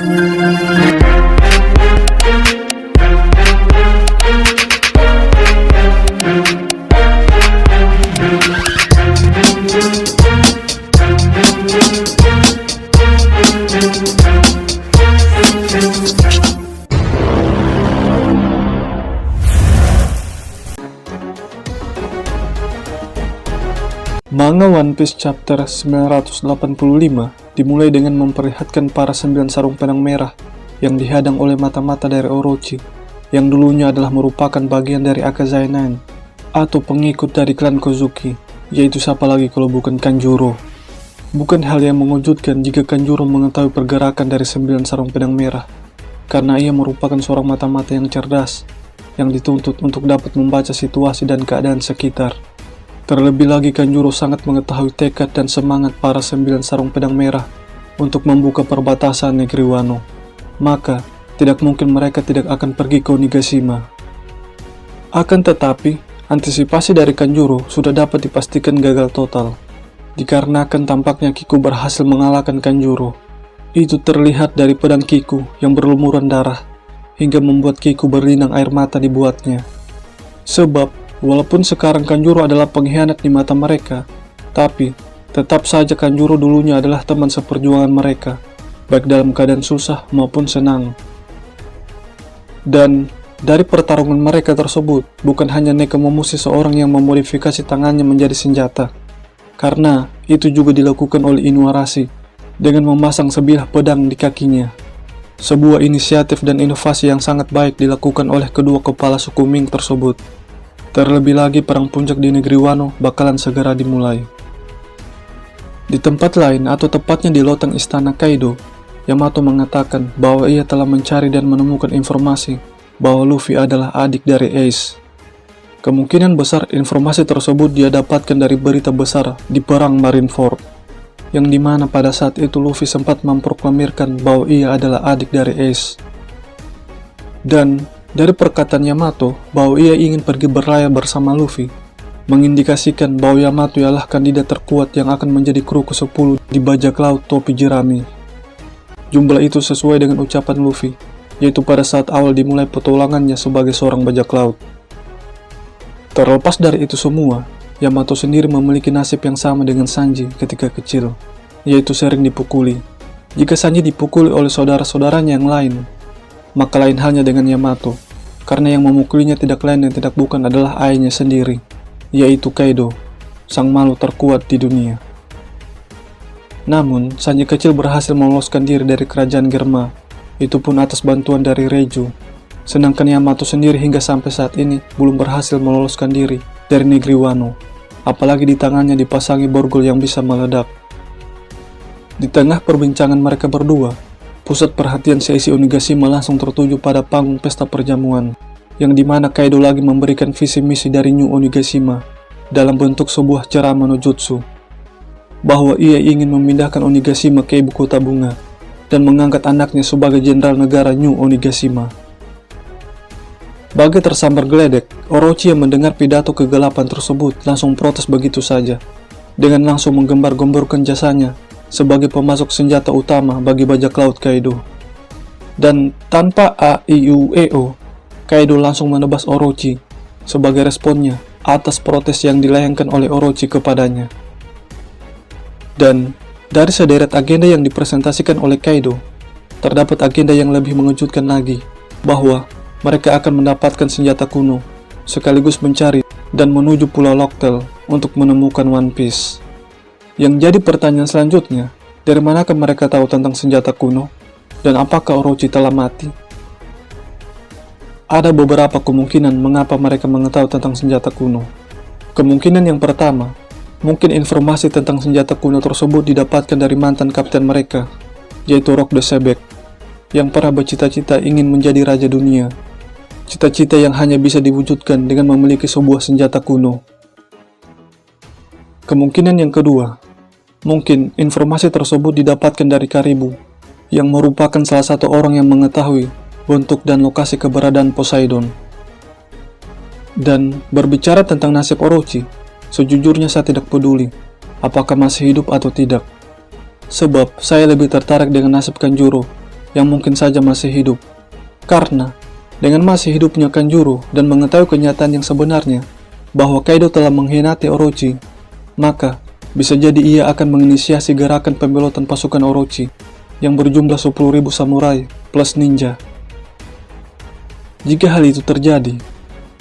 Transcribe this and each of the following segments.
Manga One Piece Chapter 985 dimulai dengan memperlihatkan para 9 sarung pedang merah yang dihadang oleh mata-mata dari Orochi, yang dulunya adalah merupakan bagian dari Akazai Nine atau pengikut dari klan Kozuki, yaitu siapa lagi kalau bukan Kanjuro. Bukan hal yang mengejutkan jika Kanjuro mengetahui pergerakan dari 9 sarung pedang merah, karena ia merupakan seorang mata-mata yang cerdas, yang dituntut untuk dapat membaca situasi dan keadaan sekitar. Terlebih lagi Kanjuro sangat mengetahui tekad dan semangat para 9 sarung pedang merah untuk membuka perbatasan negeri Wano. Maka, tidak mungkin mereka tidak akan pergi ke Onigashima. Akan tetapi, antisipasi dari Kanjuro sudah dapat dipastikan gagal total. Dikarenakan tampaknya Kiku berhasil mengalahkan Kanjuro. Itu terlihat dari pedang Kiku yang berlumuran darah, hingga membuat Kiku berlinang air mata dibuatnya. Sebab, walaupun sekarang Kanjuro adalah pengkhianat di mata mereka, tapi tetap saja Kanjuro dulunya adalah teman seperjuangan mereka, baik dalam keadaan susah maupun senang. Dan dari pertarungan mereka tersebut, bukan hanya Nekomamushi seorang yang memodifikasi tangannya menjadi senjata, karena itu juga dilakukan oleh Inuarashi dengan memasang sebilah pedang di kakinya. Sebuah inisiatif dan inovasi yang sangat baik dilakukan oleh kedua kepala suku Ming tersebut. Terlebih lagi perang puncak di negeri Wano bakalan segera dimulai. Di tempat lain atau tepatnya di loteng istana Kaido, Yamato mengatakan bahwa ia telah mencari dan menemukan informasi bahwa Luffy adalah adik dari Ace. Kemungkinan besar informasi tersebut dia dapatkan dari berita besar di perang Marineford, yang dimana pada saat itu Luffy sempat memproklamirkan bahwa ia adalah adik dari Ace. Dan dari perkataan Yamato bahwa ia ingin pergi berlayar bersama Luffy, mengindikasikan bahwa Yamato ialah kandidat terkuat yang akan menjadi kru ke-10 di bajak laut topi jerami. Jumlah itu sesuai dengan ucapan Luffy, yaitu pada saat awal dimulai petualangannya sebagai seorang bajak laut. Terlepas dari itu semua, Yamato sendiri memiliki nasib yang sama dengan Sanji ketika kecil, yaitu sering dipukuli. Jika Sanji dipukuli oleh saudara-saudaranya yang lain, maka lain halnya dengan Yamato, karena yang memukulinya tidak lain dan tidak bukan adalah ayahnya sendiri, yaitu Kaido, sang makhluk terkuat di dunia. Namun, Sanji kecil berhasil meloloskan diri dari kerajaan Germa, itu pun atas bantuan dari Reiju, sedangkan Yamato sendiri hingga sampai saat ini belum berhasil meloloskan diri dari negeri Wano, apalagi di tangannya dipasangi borgol yang bisa meledak. Di tengah perbincangan mereka berdua, pusat perhatian seisi Onigashima langsung tertuju pada panggung pesta perjamuan, yang dimana Kaido lagi memberikan visi misi dari New Onigashima dalam bentuk sebuah ceramah no jutsu, bahwa ia ingin memindahkan Onigashima ke ibu kota bunga dan mengangkat anaknya sebagai jenderal negara New Onigashima. Bagai tersambar geledek, Orochi yang mendengar pidato kegelapan tersebut langsung protes begitu saja, dengan langsung menggembar-gemborkan jasanya sebagai pemasok senjata utama bagi bajak laut Kaido. Dan tanpa A-I-U-E-O, Kaido langsung menebas Orochi sebagai responnya atas protes yang dilayangkan oleh Orochi kepadanya. Dan dari sederet agenda yang dipresentasikan oleh Kaido, terdapat agenda yang lebih mengejutkan lagi, bahwa mereka akan mendapatkan senjata kuno, sekaligus mencari dan menuju Pulau Locktail untuk menemukan One Piece. Yang jadi pertanyaan selanjutnya, dari manakah mereka tahu tentang senjata kuno, dan apakah Orochi telah mati? Ada beberapa kemungkinan mengapa mereka mengetahui tentang senjata kuno. Kemungkinan yang pertama, mungkin informasi tentang senjata kuno tersebut didapatkan dari mantan kapten mereka, yaitu Rock the Sebek, yang pernah bercita-cita ingin menjadi raja dunia. Cita-cita yang hanya bisa diwujudkan dengan memiliki sebuah senjata kuno. Kemungkinan yang kedua, mungkin informasi tersebut didapatkan dari Karibu, yang merupakan salah satu orang yang mengetahui bentuk dan lokasi keberadaan Poseidon. Dan berbicara tentang nasib Orochi, sejujurnya saya tidak peduli apakah masih hidup atau tidak. Sebab saya lebih tertarik dengan nasib Kanjuro yang mungkin saja masih hidup. Karena dengan masih hidupnya Kanjuro dan mengetahui kenyataan yang sebenarnya bahwa Kaido telah mengkhianati Orochi, maka bisa jadi ia akan menginisiasi gerakan pembelotan pasukan Orochi yang berjumlah 10.000 samurai plus ninja. Jika hal itu terjadi,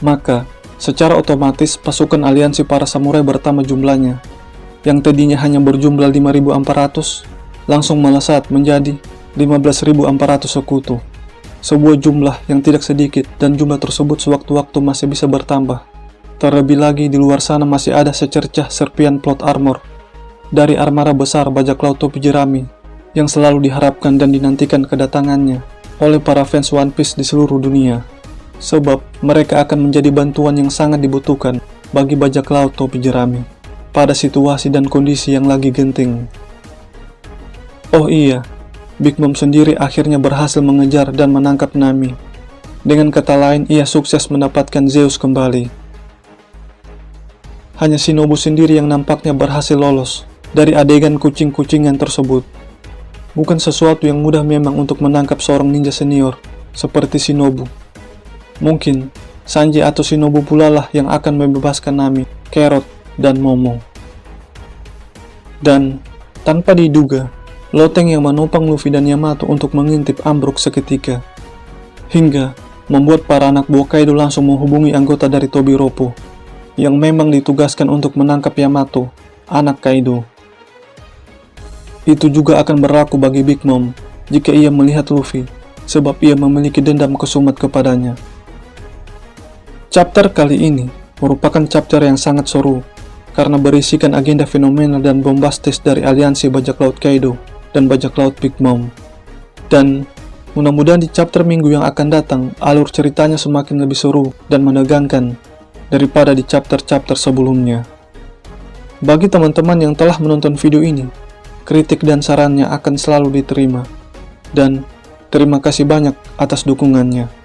maka secara otomatis pasukan aliansi para samurai bertambah jumlahnya, yang tadinya hanya berjumlah 5.400 langsung melesat menjadi 15.400 sekutu. Sebuah jumlah yang tidak sedikit, dan jumlah tersebut sewaktu-waktu masih bisa bertambah. Terlebih lagi di luar sana masih ada secercah serpian plot armor dari armada besar bajak laut topi jerami yang selalu diharapkan dan dinantikan kedatangannya oleh para fans One Piece di seluruh dunia. Sebab mereka akan menjadi bantuan yang sangat dibutuhkan bagi bajak laut topi jerami pada situasi dan kondisi yang lagi genting. Oh iya, Big Mom sendiri akhirnya berhasil mengejar dan menangkap Nami. Dengan kata lain, ia sukses mendapatkan Zeus kembali. Hanya Shinobu sendiri yang nampaknya berhasil lolos dari adegan kucing-kucingan tersebut. Bukan sesuatu yang mudah memang untuk menangkap seorang ninja senior seperti Shinobu. Mungkin Sanji atau Shinobu pula lah yang akan membebaskan Nami, Carrot, dan Momo. Dan tanpa diduga, Loteng yang menopang Luffy dan Yamato untuk mengintip ambruk seketika, hingga membuat para anak buah Kaido langsung menghubungi anggota dari Tobiropo yang memang ditugaskan untuk menangkap Yamato, anak Kaido. Itu juga akan berlaku bagi Big Mom jika ia melihat Luffy, sebab ia memiliki dendam kesumat kepadanya. Chapter kali ini merupakan chapter yang sangat seru karena berisikan agenda fenomenal dan bombastis dari aliansi bajak laut Kaido dan bajak laut Big Mom. Dan mudah-mudahan di chapter minggu yang akan datang, alur ceritanya semakin lebih seru dan menegangkan daripada di chapter-chapter sebelumnya. Bagi teman-teman yang telah menonton video ini, kritik dan sarannya akan selalu diterima. Dan terima kasih banyak atas dukungannya.